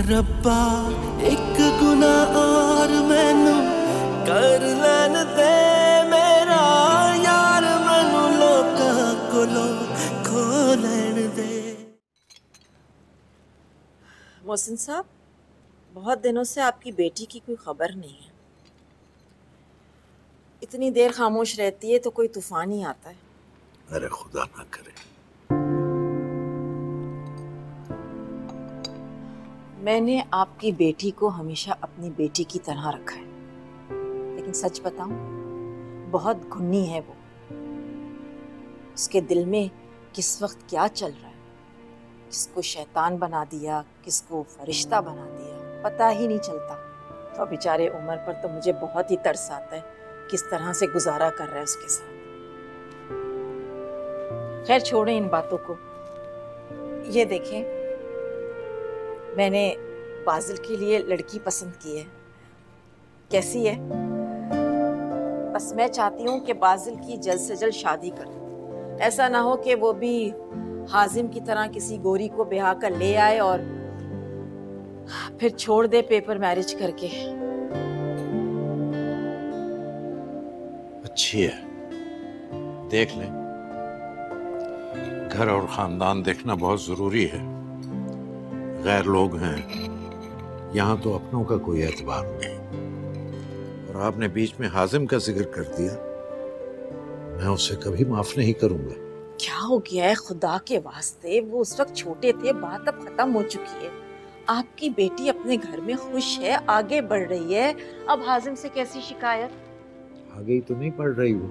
रब्बा एक गुना और मैनू कर लैन दे मेरा यार, मैनू लोकां कोलों खो लैन दे। मोहसिन साहब, बहुत दिनों से आपकी बेटी की कोई खबर नहीं है। इतनी देर खामोश रहती है तो कोई तूफान ही आता है। अरे खुदा ना करे। मैंने आपकी बेटी को हमेशा अपनी बेटी की तरह रखा है, लेकिन सच बताऊं, बहुत घुन्नी है वो। उसके दिल में किस वक्त क्या चल रहा है, किसको शैतान बना दिया, किसको फरिश्ता बना दिया, पता ही नहीं चलता। तो बेचारे उमर पर तो मुझे बहुत ही तरस आता है, किस तरह से गुजारा कर रहा है उसके साथ। खैर छोड़ें इन बातों को। ये देखें, मैंने बाजिल के लिए लड़की पसंद की है। कैसी है? बस मैं चाहती हूँ कि बाजिल की जल्द से जल्द शादी कर। ऐसा ना हो कि वो भी हाजिम की तरह किसी गोरी को ब्याह कर ले आए और फिर छोड़ दे पेपर मैरिज करके। अच्छी है, देख ले। घर और खानदान देखना बहुत जरूरी है। गैर लोग हैं, यहाँ तो अपनों का कोई एतबार नहीं। और आपने बीच में हाजिम का जिक्र कर दिया, मैं उसे कभी माफ नहीं करूंगा। क्या हो गया है खुदा के वास्ते? वो उस वक्त छोटे थे, बात अब खत्म हो चुकी है। आपकी बेटी अपने घर में खुश है, आगे बढ़ रही है। अब हाजिम से कैसी शिकायत? आगे ही तो नहीं पढ़ रही वो,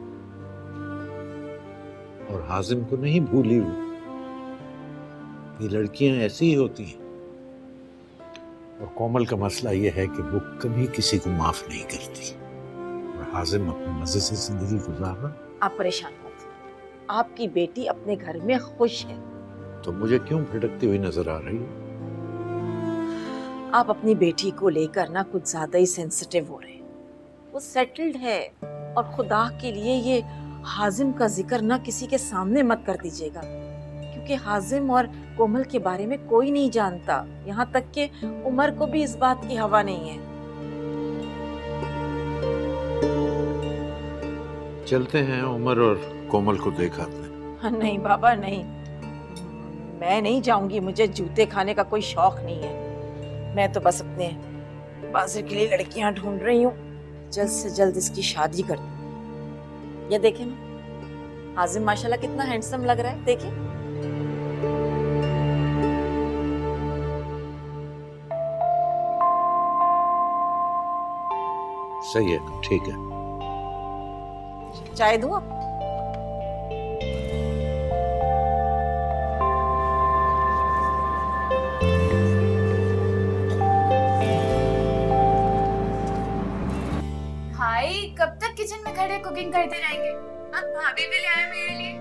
और हाजिम को नहीं भूली वो। ये लड़कियां ऐसी ही होती हैं। और कोमल का मसला ये है कि वो कभी किसी को माफ नहीं करती, और हाजिम अपने मजे से जिंदगी गुजारना। आप परेशान मत, आपकी बेटी अपने घर में खुश है। तो मुझे क्यों भटकती हुई नजर आ रही है? आप अपनी बेटी को लेकर ना कुछ ज्यादा ही सेंसिटिव हो रहे हैं। वो सेटल्ड है, और खुदा के लिए ये हाजिम का जिक्र ना किसी के सामने मत कर दीजिएगा, क्योंकि हाजिम और कोमल के बारे में कोई नहीं जानता। यहाँ तक कि उमर को भी इस बात की हवा नहीं है। चलते हैं, उमर और कोमल को देख आते हैं। नहीं बाबा नहीं, मैं नहीं जाऊंगी। मुझे जूते खाने का कोई शौक नहीं है। मैं तो बस अपने बाजिल के लिए लड़कियां ढूंढ रही हूँ, जल्द से जल्द इसकी शादी कर दूं। ये देखें ना, हाजिम माशाल्लाह कितना हैंडसम लग रहा है, देखिए। सही है, ठीक है। चाय दूं आप? भाई कब तक किचन में खड़े कुकिंग करते रहेंगे? अब भाभी भी ले आए मेरे लिए।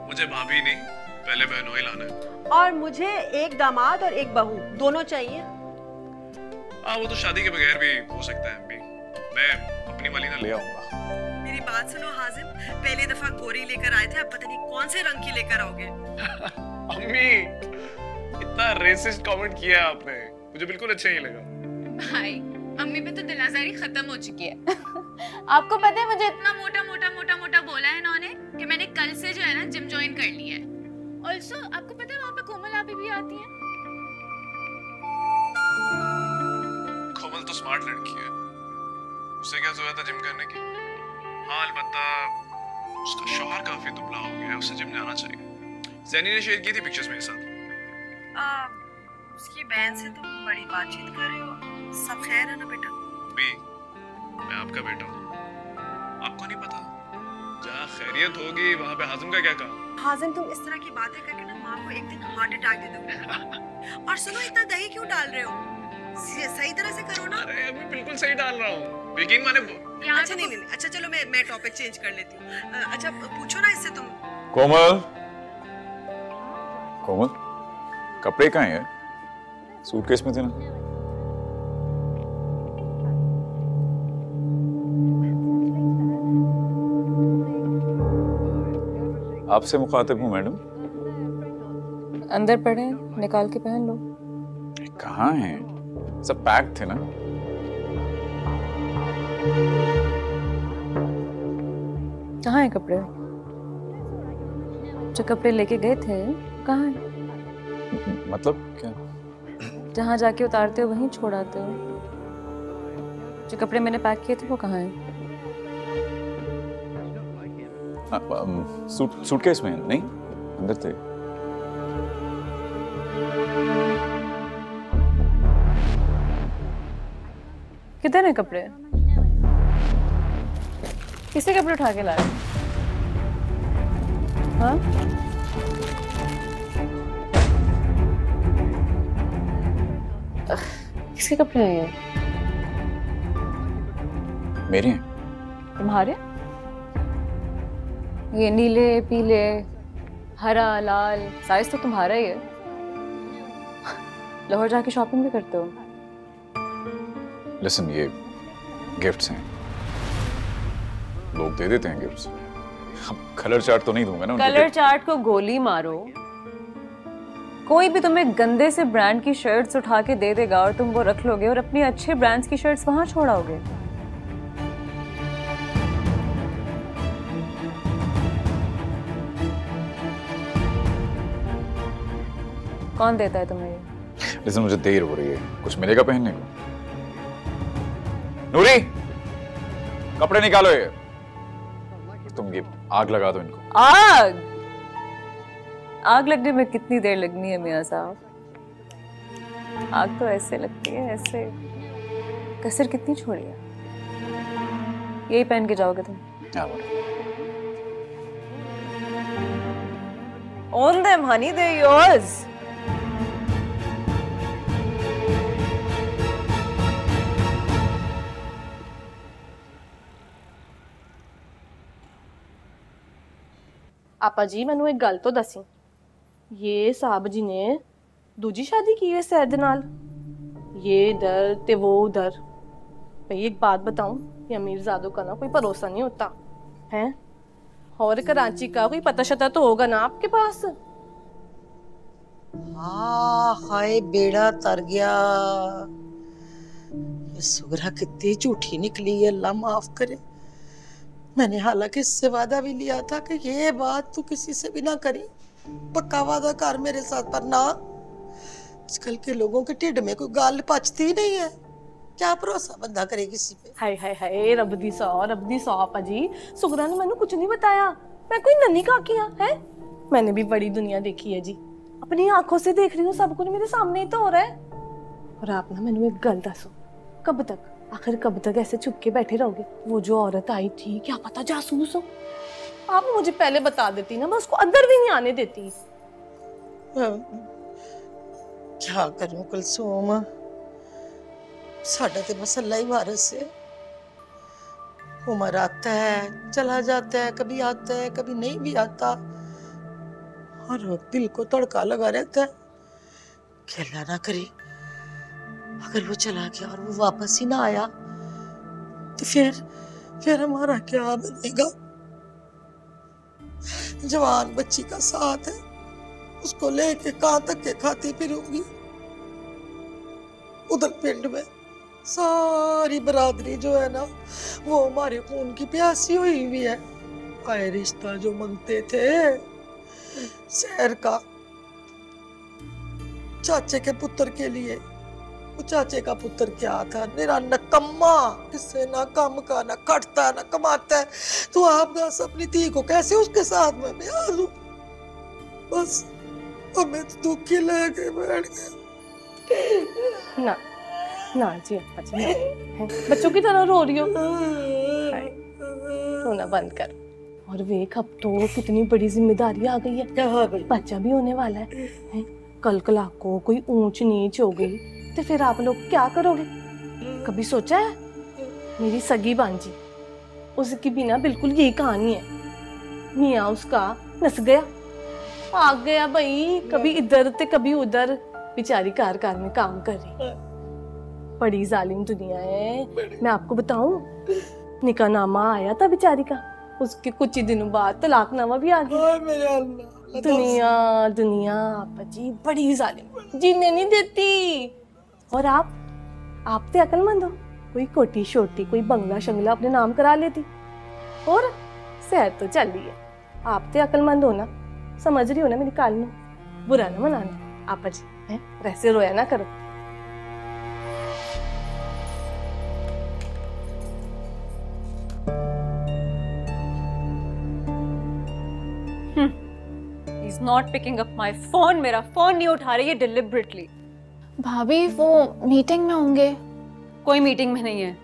मुझे भाभी नहीं, पहले बहनोई लाना है। और मुझे एक दामाद और एक बहू, दोनों चाहिए। वो तो शादी के बगैर भी हो सकता है अम्मी। मैं अपनी मलीना ले आऊंगा। मेरी बात सुनो हाजिम, पहली दफा गोरी लेकर आए थे, अब पता नहीं कौन से रंग की लेकर आओगे। अम्मी, इतना रेसिस्ट कमेंट किया आपने, मुझे बिल्कुल अच्छा नहीं लगा। भाई अम्मी पे तो दिल आजारी खत्म हो चुकी है। आपको पता है मुझे इतना मोटा मोटा मोटा मोटा बोला है इन्होंने कि मैंने कल से जो है ना जिम ज्वाइन कर लिया है। ऑल्सो आपको पता है वहाँ पे कोमल आभी भी आती है। कोमल तो स्मार्ट लड़की है, उससे क्या जरूरत है जिम करने की? हाँ अलबत्ता उसका शौहर काफी दुबला हो गया है, उसे जिम जाना चाहिए। ज़ैनी ने शेयर की थी पिक्चर्स मेरे साथ। उसकी बहन से तुम बड़ी बातचीत कर रहे हो, सब खैर है ना बेटा? भी मैं आपका बेटा हूँ, आपको नहीं पता? जहाँ खैरियत होगी वहाँ पे हाजिम का क्या काम? हाजिम तुम इस तरह की बातें करके ना माँ को एक दिन हार्ट अटैक दे दोगे। और सुनो, इतना दही क्यों डाल रहे हो? सही तरह से करो ना। अरे अभी बिल्कुल सही डाल रहा हूँ, यकीन माने। अच्छा नहीं, अच्छा चलो मैं टॉपिक चेंज कर लेती हूँ। अच्छा पूछो ना इससे तुम। कोमल, कोमल कपड़े कहाँ हैं? सूटकेस में थे ना? आपसे मुखातिब हूँ मैडम। अंदर पड़े, निकाल के पहन लो। कहाँ हैं? सब पैक थे ना? कहाँ हैं कपड़े? जो कपड़े लेके गए थे कहाँ हैं? मतलब क्या? जहाँ जाके उतारते हो वहीं छोड़ आते हो। जो कपड़े मैंने पैक किए थे वो कहाँ हैं? सूटकेस में नहीं, अंदर थे। किधर हैं कपड़े? किससे कपड़े उठा के लाए? हाँ? किसके कपड़े हैं ये? मेरे हैं। तुम्हारे? ये नीले, पीले, हरा, लाल, साइज तो तुम्हारा ही है। लाहौर जाके शॉपिंग भी करते हो? लिसन, ये गिफ्ट्स हैं, लोग दे देते हैं गिफ्ट्स। अब कलर चार्ट तो नहीं दूंगा ना उनको। कलर चार्ट को गोली मारो, कोई भी तुम्हें गंदे से ब्रांड की शर्ट्स उठा के दे देगा और तुम वो रख लोगे और अपनी अच्छे ब्रांड्स की शर्ट्स वहां छोड़ाओगे। कौन देता है तुम्हें ये? लिसन, मुझे देर हो रही है, कुछ मिलेगा पहनने को? नूरी, कपड़े निकालो ये। तुम ये आग लगा दो इनको। आग? आग लगने में कितनी देर लगनी है मियां साहब? आग तो ऐसे लगती है, ऐसे। कसर कितनी छोड़ी है? यही पहन के जाओगे तुम? On them, honey, they're yours. आपा जी मैनू एक गल तो दसी, ये साहब जी ने दूजी शादी की है सैद नाल, ये इधर ते वो उधर। भाई एक बात बताऊं, ये अमीरजादों का ना कोई भरोसा नहीं होता है। और कराची का कोई पता शता तो होगा ना आपके पास? हाँ हाय बेड़ा तर गया। ये सुगरा कितनी झूठी निकली है, अल्लाह माफ करे। मैंने हालांकि इससे वादा भी लिया था कि ये बात तू किसी से भी ना करी, पक्का वादा कर मेरे साथ, पर ना। आजकल के लोगों के ढिड में कोई गाल पचती ही नहीं है, क्या भरोसा बंदा करे किसी पे। हाय हाय हाय, रब दी सौ आपा जी, सुगरा ने मैंने कुछ नहीं बताया। मैं कोई नन्ही काकियां है? मैंने भी बड़ी दुनिया देखी है जी, अपनी आंखों से देख रही हूँ, सब कुछ मेरे सामने ही तो हो रहा है। और आप ना मैंने एक गल दसो, कब तक, आखिर कब तक ऐसे छुप के बैठे रहोगे? वो जो औरत आई थी, क्या पता जासूस हो? आप मुझे पहले बता देती ना, मैं उसको अंदर भी नहीं आने देती। क्या करूं कुलसूम, साडा ते मसला ही वारस है। उमर आता है, चला जाता है, कभी आता है, कभी नहीं भी आता, और दिल को तड़का लगा रहता है। खेला ना करी, अगर वो चला गया और वो वापस ही ना आया तो फिर हमारा क्या बनेगा? जवान बच्ची का साथ है, उसको लेके कहां तक के खाती फिरूंगी। उधर पिंड में सारी बरादरी जो है ना, वो हमारे खून की प्यासी हुई हुई है। आए रिश्ता जो मांगते थे शहर का, चाचे के पुत्र के लिए, वो चाचे का पुत्र क्या था, मेरा नकम्मा, किससे ना काम का, ना खटता, ना कमाता है। तो आप बस अपनी धी को कैसे उसके साथ में ब्याह लूं? बस हमें तो दुखी लगे बैठ गए। ना ना जी अपा जी, ना। बच्चों की तरह रो रही हो, रोना बंद कर। और वेख, अब तो कितनी बड़ी जिम्मेदारी आ गई है, बच्चा भी होने वाला है। कल कला को कोई ऊंच नीच हो गई तो फिर आप लोग क्या करोगे? कभी सोचा है? मेरी सगी बांजी, उसकी भी ना बिल्कुल यही कहानी है। मियाँ उसका नस गया, भाग गया भाई, कभी इधर ते कभी उधर, बेचारी कार में काम कर रही। बड़ी जालिम दुनिया है। मैं आपको बताऊं, निकाहनामा आया था बेचारी का, उसके कुछ ही दिनों बाद तलाकनामा भी आ गया। दुनिया आपा जी बड़ी जालिम, जीने नहीं देती। और आप तो अक्लमंद हो, कोई कोठी शोटी कोई बंगला शंगला अपने नाम करा लेती। और सेहत तो चल रही है, आप तो अक्लमंद हो ना, समझ रही हो ना मेरी काल, बुरा ना मनाना आप जी है, वैसे रोया ना करो। He's not picking up my phone, मेरा फोन नहीं उठा रही है deliberately। भाभी वो मीटिंग में होंगे। कोई मीटिंग में नहीं है,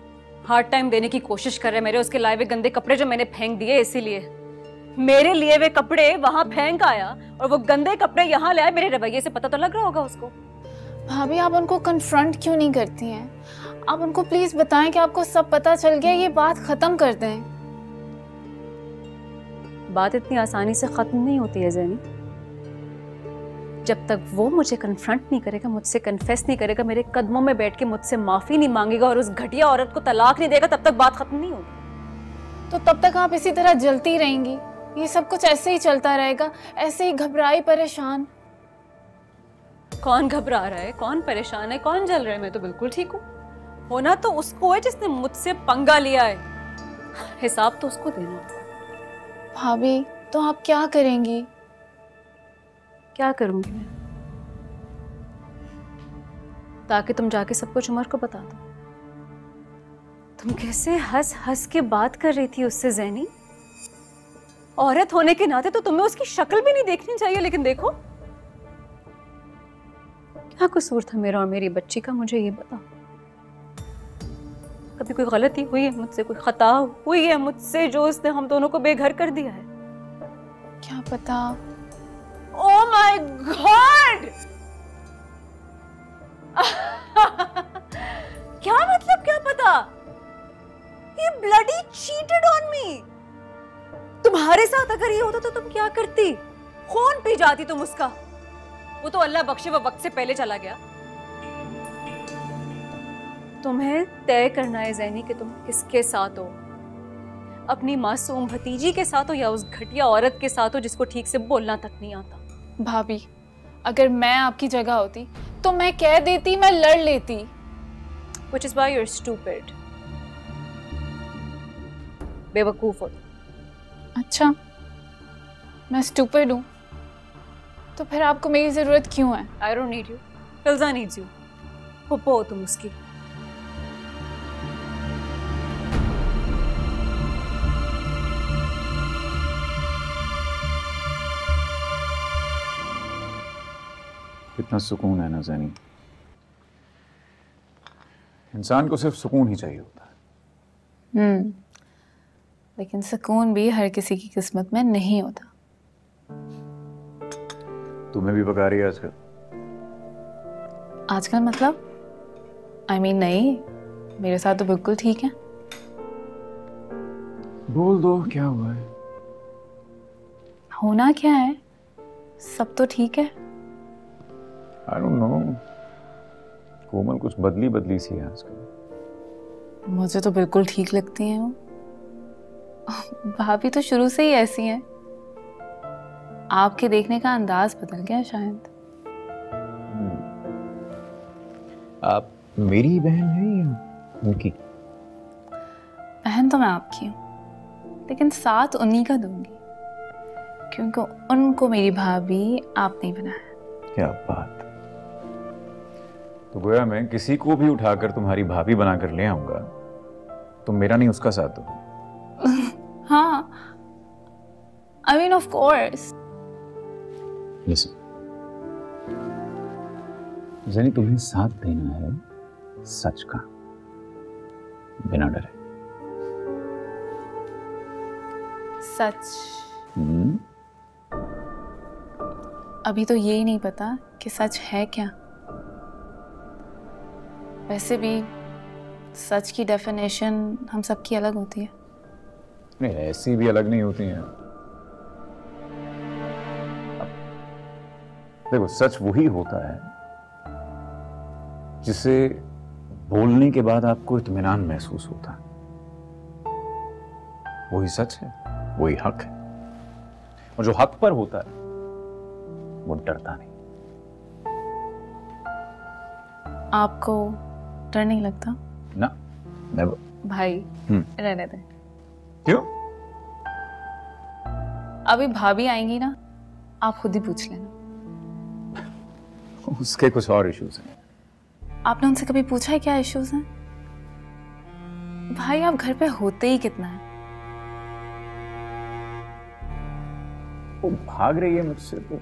हार्ड टाइम देने की कोशिश कर रहे हैं मेरे उसके लाए हुए गंदे कपड़े जो मैंने फेंक दिए, इसीलिए मेरे लिए वे कपड़े वहां फेंक आया और वो गंदे कपड़े यहाँ ले आए। मेरे रवैये से पता तो लग रहा होगा उसको। भाभी आप उनको कन्फ्रंट क्यों नहीं करती हैं? आप उनको प्लीज बताएं कि आपको सब पता चल गया, ये बात खत्म कर दें। बात इतनी आसानी से खत्म नहीं होती है ज़ैनी। जब तक वो मुझे कन्फ्रंट नहीं करेगा, मुझसे कन्फेस नहीं करेगा, मेरे कदमों में बैठ के मुझसे माफी नहीं मांगेगा और उस घटिया औरत को तलाक नहीं देगा, तब तक बात खत्म नहीं होगी। तो तब तक आप इसी तरह जलती रहेंगी, ये सब कुछ ऐसे ही चलता रहेगा, ऐसे ही घबराई परेशान। कौन घबरा रहा है, कौन परेशान है, कौन जल रहा है? मैं तो बिल्कुल ठीक हूँ। होना तो उसको है जिसने मुझसे पंगा लिया है, हिसाब तो उसको देना। भाभी तो आप क्या करेंगी? क्या करूंगी मैं? ताकि तुम जाके सब कुछ उमर को बता दो। तुम कैसे हंस हंस के बात कर रही थी उससे ज़ैनी। औरत होने के नाते तो तुम्हें उसकी शक्ल भी नहीं देखनी चाहिए, लेकिन देखो क्या कसूर था मेरा और मेरी बच्ची का, मुझे ये बता। कभी कोई गलती हुई है मुझसे, कोई खता हुई है मुझसे जो उसने हम दोनों को बेघर कर दिया है? क्या पता। Oh my God! क्या मतलब क्या पता? He bloody cheated on me। तुम्हारे साथ अगर ये होता तो तुम क्या करती? खून पी जाती तुम उसका। वो तो अल्लाह बख्शे वो वक्त से पहले चला गया। तुम्हें तय करना है ज़ैनी कि तुम किसके साथ हो, अपनी मासूम भतीजी के साथ हो या उस घटिया औरत के साथ हो जिसको ठीक से बोलना तक नहीं आता। भाभी अगर मैं आपकी जगह होती तो मैं कह देती, मैं लड़ लेती। Which is why you're stupid। बेवकूफ हो। अच्छा मैं स्टूपिड हूँ तो फिर आपको मेरी जरूरत क्यों है? I don't need you। Filza needs you। पुप्पो हो तुम उसकी। कितना सुकून है ना ज़ैनी। इंसान को सिर्फ सुकून ही चाहिए होता है। लेकिन सुकून भी हर किसी की किस्मत में नहीं होता। तुम्हें भी पका रही है आजकल? आजकल मतलब? I mean, नहीं, मेरे साथ तो बिल्कुल ठीक है। बोल दो क्या हुआ है? होना क्या है, सब तो ठीक है। I don't know। कोमल कुछ बदली बदली सी है आजकल। मुझे तो बिल्कुल ठीक लगती हैं वो। भाभी तो शुरू से ही ऐसी हैं। आपके देखने का अंदाज बदल गया शायद। आप मेरी बहन हैं या उनकी? बहन तो मैं आपकी हूँ, लेकिन साथ उन्हीं का दूंगी क्योंकि उनको मेरी भाभी आपने ही बनाया। क्या बात। तो गोया मैं किसी को भी उठाकर तुम्हारी भाभी बनाकर ले आऊंगा, तुम मेरा नहीं उसका साथ दो। हाँ, I mean of course। Listen, ज़ैनी तुम्हें साथ देना है सच का, बिना डरे। सच? अभी तो यही नहीं पता कि सच है क्या। वैसे भी सच की डेफिनेशन हम सबकी अलग होती है। नहीं, ऐसी भी अलग नहीं होती हैं। देखो, सच वही होता है जिसे बोलने के बाद आपको इत्मीनान महसूस होता है। वही सच है, वही हक है। और जो हक पर होता है वो डरता नहीं। आपको डर नहीं लगता? ना, नेवर। भाई रहने दें। क्यों? अभी भाभी आएंगी ना, आप खुद ही पूछ लेना। उसके कुछ और इश्यूज हैं। आपने उनसे कभी पूछा है क्या इश्यूज हैं? भाई आप घर पे होते ही कितना है? वो भाग रही है मुझसे तो।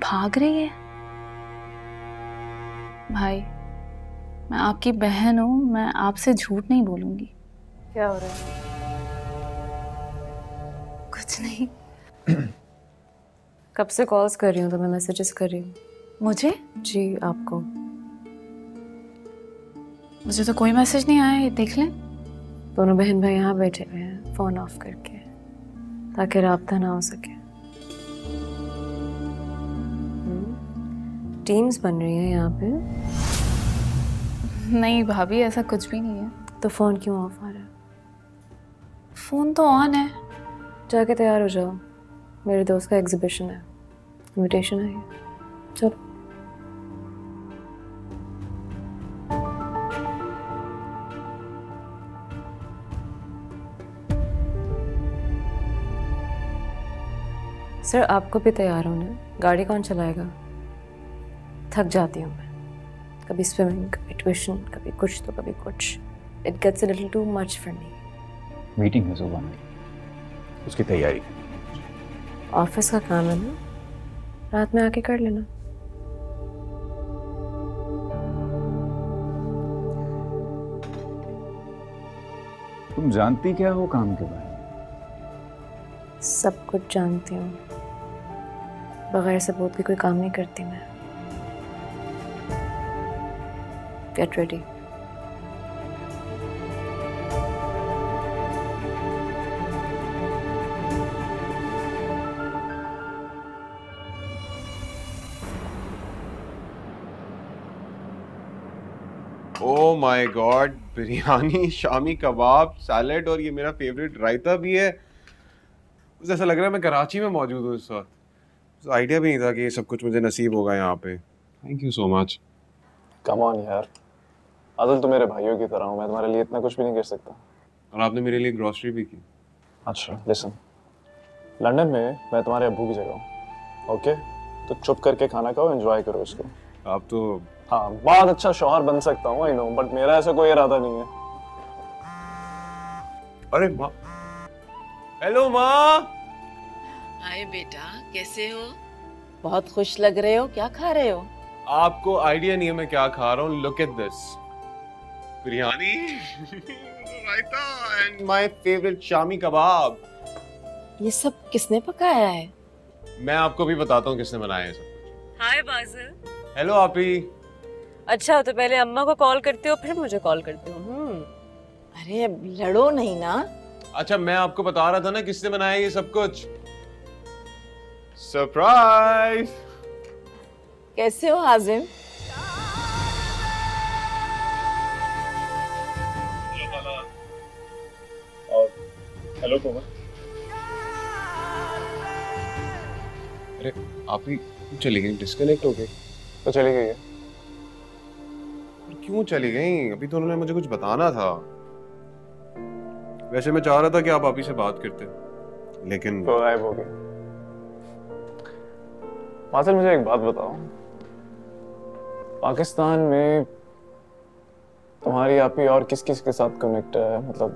भाग रही है? भाई मैं आपकी बहन हूं, मैं आपसे झूठ नहीं बोलूंगी। क्या हो रहा है? कुछ नहीं। कब से कॉल्स कर रही हूँ तो मैं मैसेजेस कर रही हूँ। मुझे? जी आपको। मुझे तो कोई मैसेज नहीं आया, ये देख लें। दोनों बहन भाई यहाँ बैठे हुए हैं फोन ऑफ करके, ताकि राब्ता ना हो सके। टीम्स बन रही है यहाँ पे। नहीं भाभी, ऐसा कुछ भी नहीं है। तो फोन क्यों ऑफ आ रहा है? फोन तो ऑन है। जाके तैयार हो जाओ, मेरे दोस्त का एग्जीबिशन है, इनविटेशन है। चलो। सर आपको भी तैयार होना है। गाड़ी कौन चलाएगा? थक जाती हूँ मैं, कभी स्विमिंग, कभी ट्यूशन, कभी कुछ तो कभी कुछ। It gets a little too much for me. Meeting है सुबह में, उसकी तैयारी। ऑफिस का काम है ना, रात में आके कर लेना। तुम जानती क्या हो काम के बारे में? सब कुछ जानती हूँ, बगैर सबूत के कोई काम नहीं करती मैं। Get ready. Oh my God, biryani, shami kebab, salad और ये मेरा फेवरेट रायता भी है। मुझे ऐसा लग रहा है मैं कराची में मौजूद हूँ इस वक्त। आइडिया भी नहीं था कि ये सब कुछ मुझे नसीब होगा यहाँ पे। Thank you so much. Come on यार, आदिल तो मेरे भाइयों की तरह हूँ, मैं तुम्हारे लिए इतना कुछ भी नहीं कर सकता। और आपने मेरे लिए ग्रोसरी भी की। अच्छा लिसन, लंदन में मैं तुम्हारे अब्बू की जगह हूँ, ओके? तो चुप करके खाना खाओ, एंजॉय करो इसको। आप तो हाँ, बहुत अच्छा शौहर बन सकता हूँ, आई नो, बट मेरा ऐसा कोई इरादा नहीं है। अरे माँ, हेलो माँ। हाय बेटा, कैसे हो? बहुत खुश लग रहे हो, क्या खा रहे हो? आपको आइडिया नहीं है मैं क्या खा रहा हूँ। Look at this, biryani, raita and my favourite shami kebab. ये सब किसने पकाया है? मैं आपको भी बताता हूँ किसने बनाया है सब। हाय बाज़िल। हेलो आपी। अच्छा तो पहले अम्मा को कॉल करते हो फिर मुझे कॉल करते हो। अरे अब लड़ो नहीं ना। अच्छा मैं आपको बता रहा था ना किसने बनाया ये सब कुछ। सरप्राइज। कैसे हो हाजिम? हेलो कोमल। अरे आप ही चली गई, डिस्कनेक्ट हो गई? तो चली गई है। क्यों चली गई? अभी तो उन्होंने मुझे कुछ बताना था। वैसे मैं चाह रहा था कि आप आप ही से बात करते, लेकिन तो गायब हो गई। मासिल मुझे एक बात बताओ, पाकिस्तान में तुम्हारी आपी और किस किस के साथ कनेक्ट है? मतलब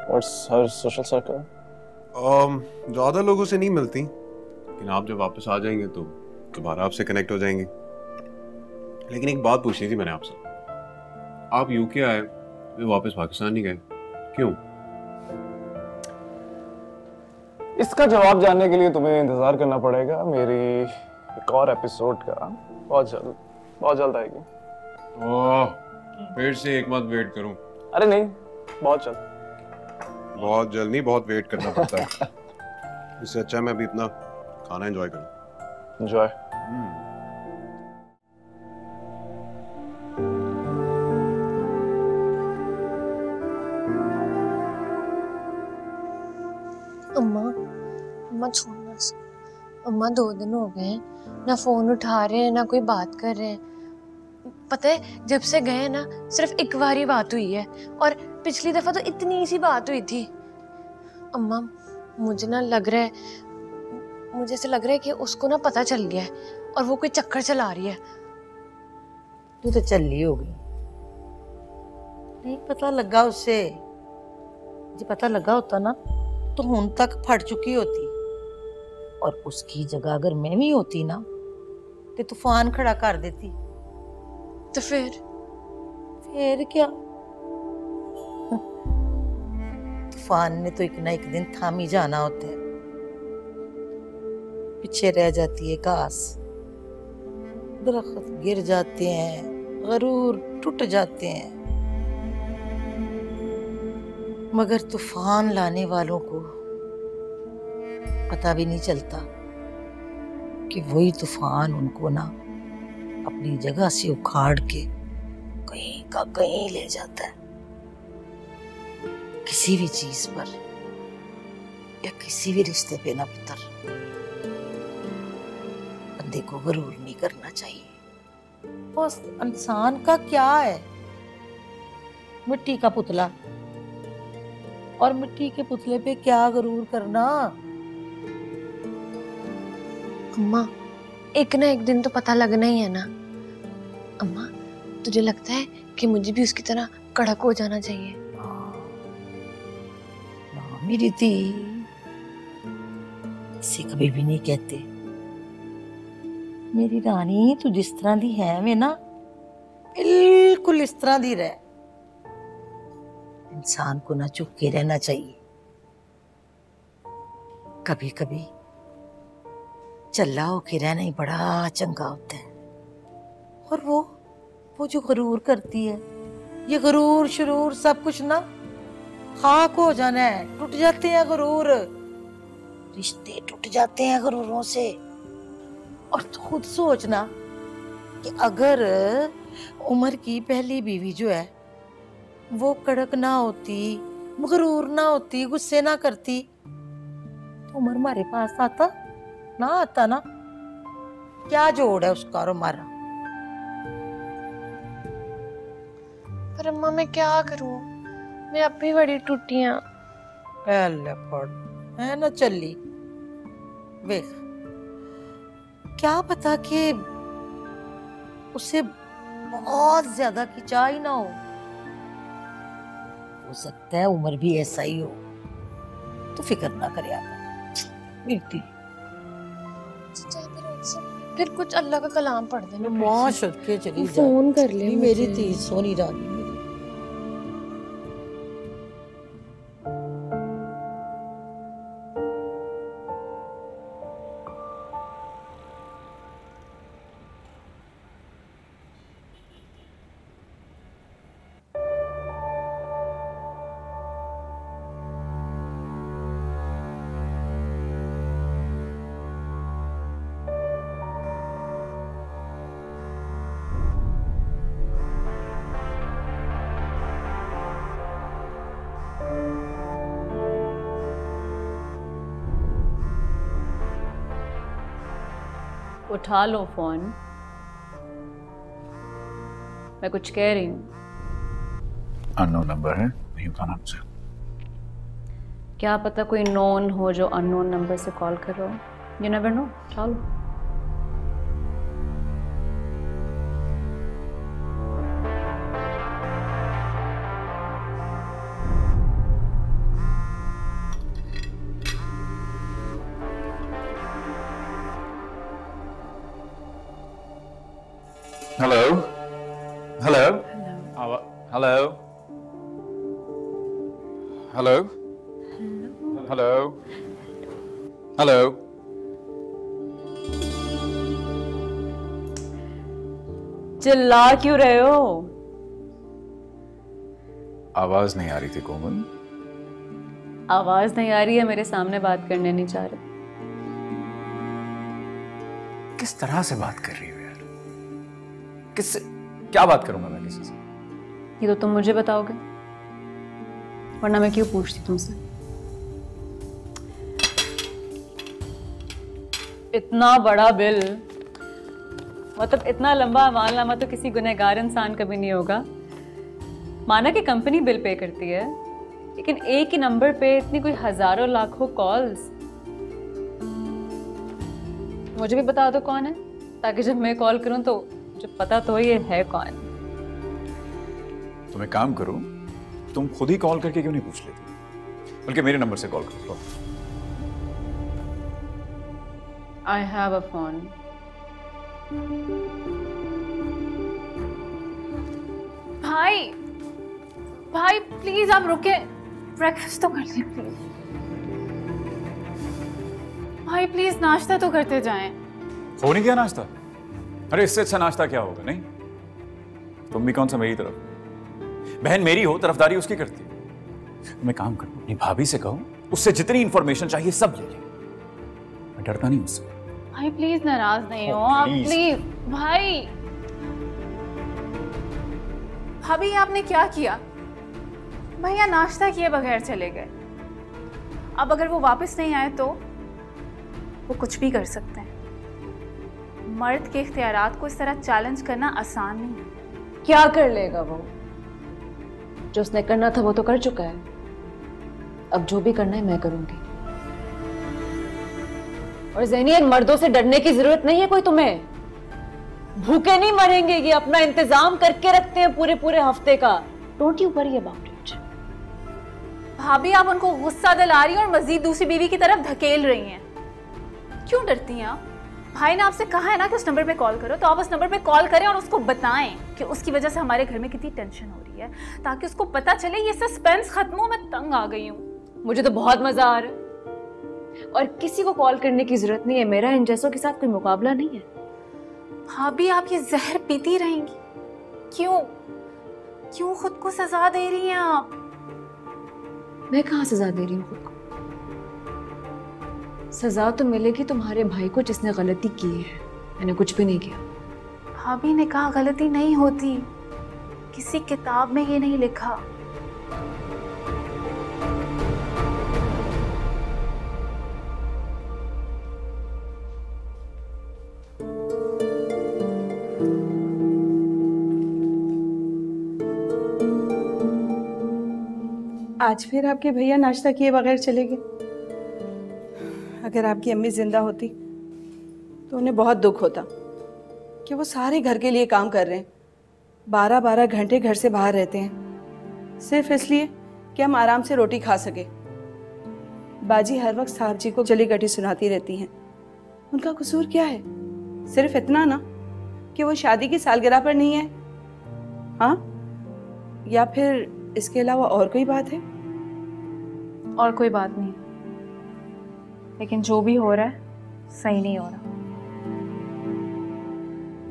व्हाट्स हर सोशल सर्कल? ज्यादा लोगों से नहीं मिलती, लेकिन आप जब वापस आ जाएंगे तो दोबारा आपसे कनेक्ट हो जाएंगे। लेकिन एक बात पूछनी थी मैंने आपसे। आप यूके आए, फिर वापस पाकिस्तान नहीं गए, क्यों? इसका जवाब जानने के लिए तुम्हें इंतजार करना पड़ेगा मेरी एक और एपिसोड का। बहुत जल्द आएगी। ओह, फिर से एक मत वेट करूं। अरे नहीं, बहुत जल्द। बहुत जल्द नहीं, बहुत वेट करना पड़ता है। इससे अच्छा मैं अभी अपना खाना एंजॉय करूं। एंजॉय। अम्मा छोड़ना। अम्मा 2 दिन हो गए हैं, ना फोन उठा रहे हैं ना कोई बात कर रहे हैं। पता है जब से गए ना सिर्फ एक बार ही बात हुई है, और पिछली दफा तो इतनी सी बात हुई थी। अम्मा मुझे ना लग रहा है, मुझे ऐसे लग रहा है कि उसको ना पता चल गया है और वो कोई चक्कर चला रही है। तू तो चली होगी, नहीं पता लगा उसे। जो पता लगा होता ना तो हुन तक फट चुकी होती, और उसकी जगह अगर मैं भी होती ना तो तूफान खड़ा कर देती। तो फिर क्या, तूफान ने तो एक ना एक दिन थाम ही जाना होता है। पीछे रह जाती है घास, दरख्त गिर जाते हैं, गरूर टूट जाते हैं, मगर तूफान लाने वालों को पता भी नहीं चलता कि वही तूफान उनको ना अपनी जगह से उखाड़ के कहीं का कहीं ले जाता है। किसी भी चीज पर या किसी भी रिश्ते पे ना पुत्र, बंदे को गरूर नहीं करना चाहिए। बस इंसान का क्या है, मिट्टी का पुतला, और मिट्टी के पुतले पे क्या गरूर करना। अम्मा एक ना एक दिन तो पता लगना ही है ना। अम्मा तुझे लगता है कि मुझे भी उसकी तरह कड़क हो जाना चाहिए? ना मेरी धी, इसे कभी भी नहीं कहते। मेरी रानी तू जिस तरह दी है मैं ना बिल्कुल इस तरह दी रह। इंसान को ना चुप के रहना चाहिए, कभी कभी चल्ला होके रहना ही बड़ा चंगा होता है। और वो जो गरूर करती है, ये गरूर शरूर सब कुछ ना खाक हो जाना है, टूट जाते हैं गरूर, रिश्ते टूट जाते हैं गरूरों से। और तो खुद सोचना कि अगर उमर की पहली बीवी जो है वो कड़क ना होती, गरूर ना होती, गुस्से ना करती, तो उमर हमारे पास आता ना। क्या जोड़ है उसका और हमारा? पर अम्मा मैं क्या करूं, मैं अब भी बड़ी टूटी हूं। है ना चली, वेख क्या पता कि उसे बहुत ज्यादा खिंचा ही ना हो सकता है उम्र भी ऐसा ही हो। तो फिक्र ना करे मिलती, फिर कुछ अल्लाह का कलाम पढ़ देना। मां सदके चली जा, फोन कर ले मेरी धी सोनी रानी। उठा लो फोन, मैं कुछ कह रही हूँ। अननोन नंबर है, नहीं उठाना मुझे। क्या पता कोई नोन हो जो अननोन नंबर से कॉल कर रहा हो, यू नेवर नो। उठा लो। Hello hello hello hello hello hello. चिल्ला क्यों रहे हो? आवाज नहीं आ रही थी कोमल। आवाज नहीं आ रही है, मेरे सामने बात करने नहीं चाह रहे। किस तरह से बात कर रही हो यार? किससे क्या बात करूंगा मैं किसी से? ये तो तुम मुझे बताओगे, वरना मैं क्यों पूछती तुमसे? इतना बड़ा बिल मतलब इतना लंबा मालनामा तो किसी गुनहगार इंसान का भी नहीं होगा। माना कि कंपनी बिल पे करती है, लेकिन एक ही नंबर पे इतनी कोई हजारों लाखों कॉल्स। मुझे भी बता दो कौन है, ताकि जब मैं कॉल करूं तो मुझे पता तो ये है कौन। तुम एक काम करो, तुम खुद ही कॉल करके क्यों नहीं पूछ लेती, बल्कि मेरे नंबर से कॉल करो। I have a phone. भाई भाई प्लीज आप रुके, ब्रेकफास्ट तो कर लें प्लीज। भाई प्लीज नाश्ता तो करते जाएं। हो नहीं गया नाश्ता? अरे इससे अच्छा नाश्ता क्या होगा? नहीं तुम भी कौन सा मेरी तरफ, बहन मेरी हो, तरफदारी उसकी करती है। मैं काम करूं, अपनी भाभी से कहूं उससे जितनी इंफॉर्मेशन चाहिए सब ले ले, मैं डरता नहीं उससे। भाई प्लीज नाराज नहीं हो आप, प्लीज। भाई भाभी आपने क्या किया? भैया नाश्ता किए बगैर चले गए। अब अगर वो वापस नहीं आए तो वो कुछ भी कर सकते हैं। मर्द के इख्तियारात को इस तरह चैलेंज करना आसान नहीं है। क्या कर लेगा वो? जो उसने करना था वो तो कर चुका है, अब जो भी करना है मैं करूंगी। और ज़ैनी, मर्दों से डरने की जरूरत नहीं है कोई तुम्हें। भूखे नहीं मरेंगे, ये अपना इंतजाम करके रखते हैं पूरे पूरे हफ्ते का। Don't you worry about it. भाभी आप उनको गुस्सा दिला रही हैं और मजीद दूसरी बीवी की तरफ धकेल रही हैं। क्यों डरती हैं आप? भाई ने आपसे कहा है ना कि उस नंबर पे कॉल करो, तो आप उस नंबर पे कॉल करें और उसको बताएं कि उसकी वजह से हमारे घर में कितनी टेंशन हो रही है, ताकि उसको पता चले ये सस्पेंस खत्म हो। मैं तंग आ गई हूँ। मुझे तो बहुत मजा आ रहा है और किसी को कॉल करने की जरूरत नहीं है। मेरा इन जैसों के साथ कोई मुकाबला नहीं है। भाभी आप ये जहर पीती रहेंगी? क्यों क्यों खुद को सजा दे रही हैं आप? मैं कहाँ सजा दे रही हूँ खुद को? सजा तो मिलेगी तुम्हारे भाई को जिसने गलती की है। मैंने कुछ भी नहीं किया। भाभी ने कहा गलती नहीं होती, किसी किताब में ये नहीं लिखा। आज फिर आपके भैया नाश्ता किए बगैर चले गए। अगर आपकी अम्मी जिंदा होती तो उन्हें बहुत दुख होता कि वो सारे घर के लिए काम कर रहे हैं, 12-12 घंटे घर से बाहर रहते हैं सिर्फ इसलिए कि हम आराम से रोटी खा सके। बाजी हर वक्त साहब जी को जली गटी सुनाती रहती हैं। उनका कसूर क्या है? सिर्फ इतना ना कि वो शादी की सालगिरह पर नहीं है, हाँ? या फिर इसके अलावा और कोई बात है? और कोई बात नहीं, लेकिन जो भी हो रहा है सही नहीं हो रहा।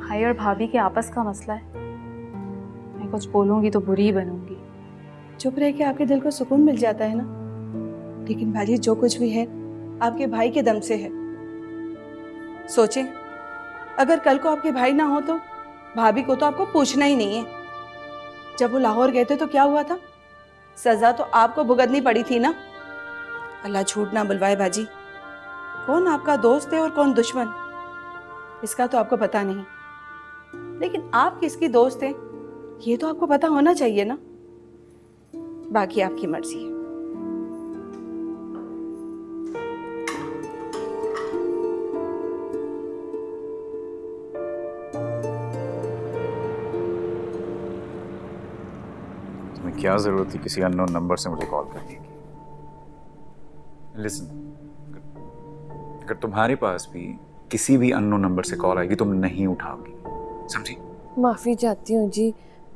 भाई और भाभी के आपस का मसला है। मैं कुछ बोलूंगी तो बुरी बनूंगी। चुप रह के आपके दिल को सुकून मिल जाता है ना। लेकिन बाजी जो कुछ भी है आपके भाई के दम से है। सोचें, अगर कल को आपके भाई ना हो तो भाभी को तो आपको पूछना ही नहीं है। जब वो लाहौर गए थे तो क्या हुआ था? सजा तो आपको भुगतनी पड़ी थी ना। अल्लाह झूठ ना बुलवाए बाजी, कौन आपका दोस्त है और कौन दुश्मन, इसका तो आपको पता नहीं। लेकिन आप किसकी दोस्त हैं ये तो आपको पता होना चाहिए ना। बाकी आपकी मर्जी है। तुम्हें क्या जरूरत थी किसी अननोन नंबर से मुझे कॉल करने की? लिसन, अगर तुम्हारे पास भी किसी भी अननोन नंबर से कॉल आएगी तुम नहीं उठाओगी, समझी? माफी चाहती हूँ जी,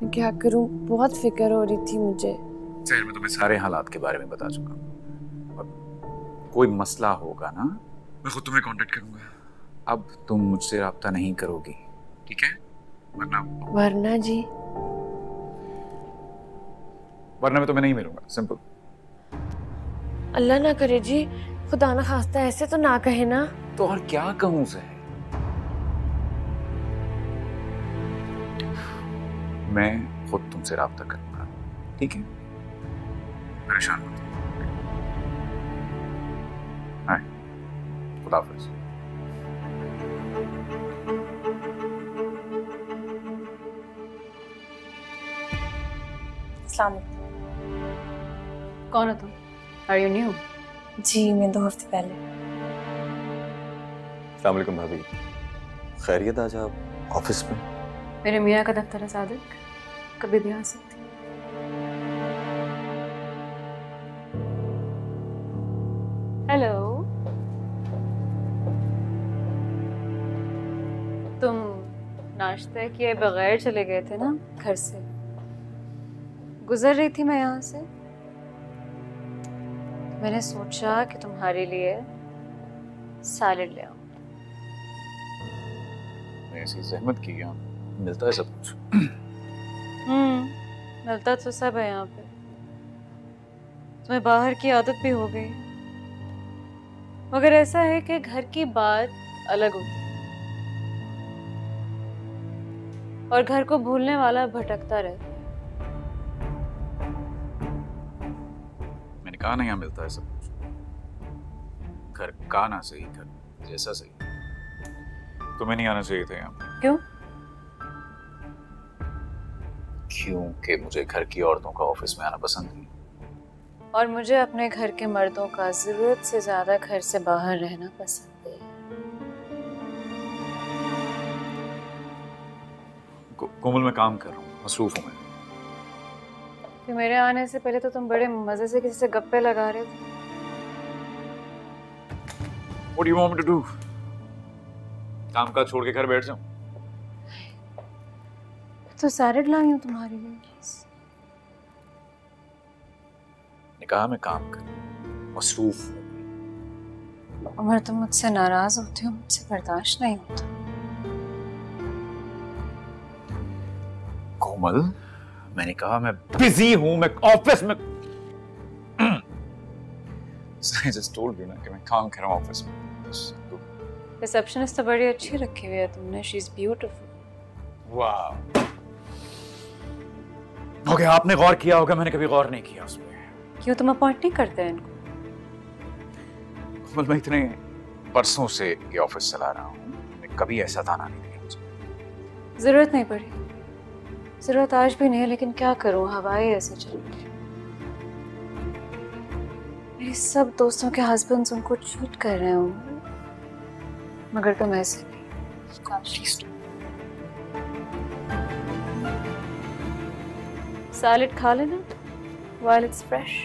मैं क्या करूँ, बहुत फिक्र हो रही थी मुझे। सर मैं तुम्हें सारे हालात के बारे में बता चुका हूँ और कोई मसला होगा ना मैं खुद तुम्हें कांटेक्ट करूंगा। अब तुम मुझसे राब्ता नहीं करोगी, ठीक है? वरना जी? वरना मैं तुम्हें नहीं मिलूंगा, सिंपल। अल्लाह ना करे जी, खुदा ना खास्ता ऐसे तो ना कहे ना। तो और क्या कहूं उसे? मैं खुद तुमसे राब्ता करूंगा, ठीक है? परेशान मत हो। खुदा हाफिज़। अस्सलाम वालेकुम। कौन हो तुम? Are you new? जी मैं 2 हफ्ते पहले। अस्सलाम वालेकुम भाभी। खैरियत? आज आप ऑफिस में? मेरे मियाँ का दफ्तर है सादिक, कभी भी आ सकती। हेलो, तुम नाश्ते किए बगैर चले गए थे ना घर से? गुजर रही थी मैं यहाँ से, मैंने सोचा कि तुम्हारे लिए सैलेड ले आऊं। ऐसी जहमत की यहाँ मिलता है सब कुछ। मिलता तो सब है यहाँ पे। तुम्हें बाहर की आदत भी हो गई, मगर ऐसा है कि घर की बात अलग होती है और घर को भूलने वाला भटकता रहता है। मैंने कहा ना यहाँ मिलता है सब कुछ। घर का ना सही, घर जैसा सही। तुम्हें नहीं आना चाहिए था यहाँ। क्यों? क्योंकि मुझे घर की औरतों का ऑफिस में आना पसंद नहीं, और मुझे अपने घर के मर्दों का जरूरत से ज्यादा घर से बाहर रहना पसंद है। कोमल मैं काम कर रहा हूँ, मसरूफ हूँ मैं। कि मेरे आने से पहले तो तुम बड़े मजे से किसी से गप्पे लगा रहे थे। What do you want me to do? काम काज छोड़ के घर बैठ जाऊं? तो सैलेड लाई हूँ तुम्हारे लिए। ने कहा मैं काम कर, मसरूफ हूँ। उमर तुम मुझसे नाराज होते हो, मुझसे बर्दाश्त नहीं होता। कोमल, मैंने कहा मैं बिजी हूँ, मैं ऑफिस में। I just told you ना कि मैं काम कर रहा हूँ ऑफिस में। रिसेप्शनिस्ट तो बड़ी अच्छी रखी हुई है तुमने, शी इज ब्यूटीफुल। वाह। ओके, आपने गौर किया होगा, मैंने कभी गौर नहीं किया उसमें। क्यों, तुम अपॉइंट नहीं करते हैं इनको? कोमल, मैं इतने बरसों से ये ऑफिस चला रहा हूँ, मैं कभी ऐसा ताना नहीं दिया मुझे। जरूरत नहीं पड़ी, जरूरत आज भी नहीं है, लेकिन क्या करूँ, हवाएं ऐसे चल रही। मेरे सब दोस्तों के हस्बैंड्स उनको चीट कर रहे होंगे, मगर तुम ऐसे नहीं। सैलेड खा लेना while it's fresh.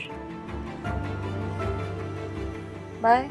Bye.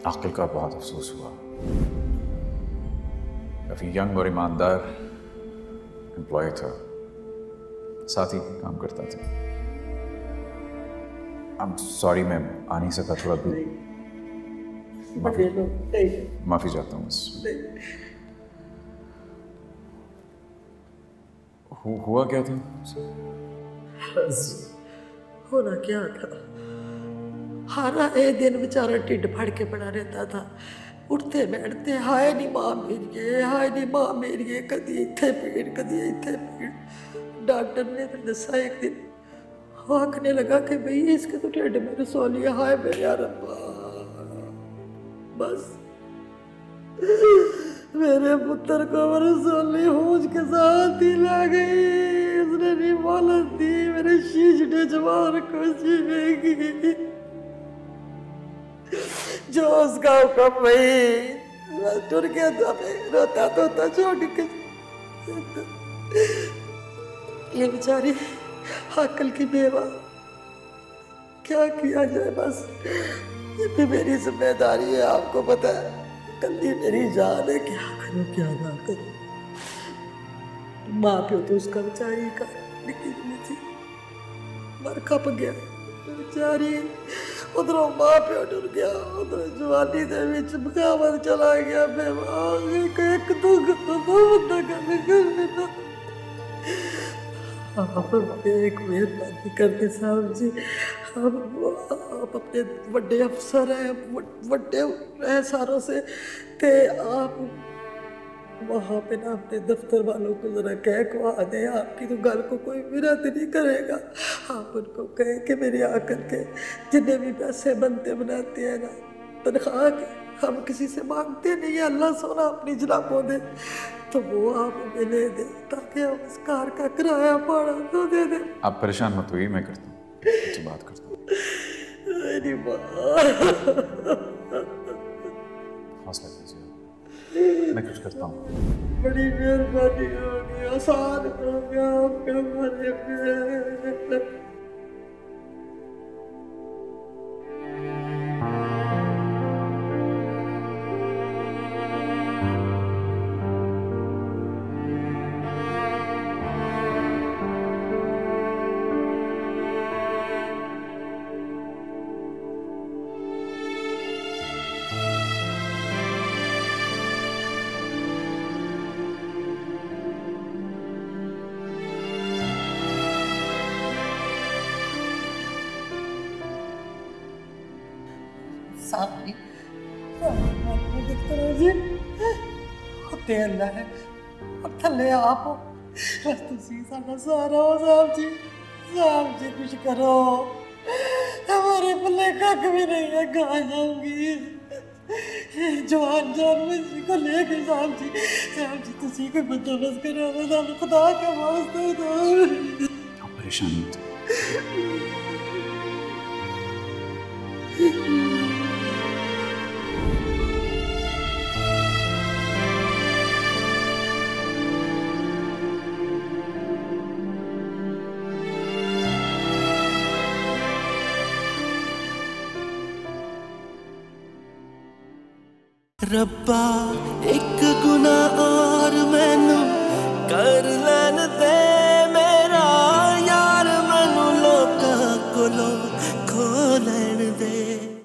आकिल का बहुत अफसोस हुआ। काफी यंग और ईमानदार एम्प्लॉय था, साथ ही काम करता था। I'm sorry, मैं आ नहीं सका, थोड़ा भी माफी चाहता हूँ। हुआ क्या था? होना क्या था, हारा ए दिन बेचारा ढिड फड़ के पड़ा रहता था। उठते बैठते हाय नी मां मेरी, हाय नी मां मेरी, कदी इत्थे पीड़ कदी इत्थे पीड़। डॉक्टर ने फिर दसा एक दिन, आखने लगा कि भाई इसके तो ढिड में रसौली है। हाय मेरा रब्बा, बस मेरे पुत्र को रसौली होश के साथ ही ला गई। उसने नहीं मोहलत दी, मेरे शीशे जवान को जीवेगी जो उसका हुक्म भाई। टुर गया था, रोता धोता छोड़ के। ये बेचारी अकल की बेवा, क्या किया जाए, बस ये भी मेरी जिम्मेदारी है। आपको पता है, कल ही मेरी जान है, क्या करूं क्या ना करूं। माँ प्यो तो उसका बेचारी का निकली थी, मर खप गया बेचारी। उधरों माँ प्यो डर गया, उधर जवानी दे विच बगावत चला गया। एक दो बंदा गल कर लेना। आप एक मेहरबानी करके साहब जी, आप अपने बड़े अफसर हैं, बड़े हैं सारों से, ते आप वहाँ पे ना अपने दफ्तर वालों को जरा कह को आ दें, आपकी तो गल को कोई विरोध नहीं करेगा। आप उनको कहें कि मेरी आकर के जितने भी पैसे बनते बनाते हैं ना तनख्वाह के, हम किसी से मांगते नहीं है, अल्लाह सोना अपनी जनाबों दे, तो वो आप हमें ले दे ताकि हम इस कार का किराया भाड़ा तो दे दे। आप परेशान मत होइए, मैं करता हूँ, उससे बात करता हूँ। मेरी माँ, हौसला कीजिए, मैं कुछ करता हूँ। बड़ी मेहरबानी होगी, आसान हो गया आपके हमारे पे। सामने मदद करो जी, होते अल्लाह है और थले आप हो, बस तुसी साडा सहारा हो साहब जी। साहब जी कुछ करो, हमारे पल्ले कख भी नहीं है, कहाँ जाऊंगी जवान जान मुझी को लेके। साहब जी तुसी कोई बंदोबस्त करो, सानू खुदा का वास्ता दो। परेशान मत रब्बा एक गुनाह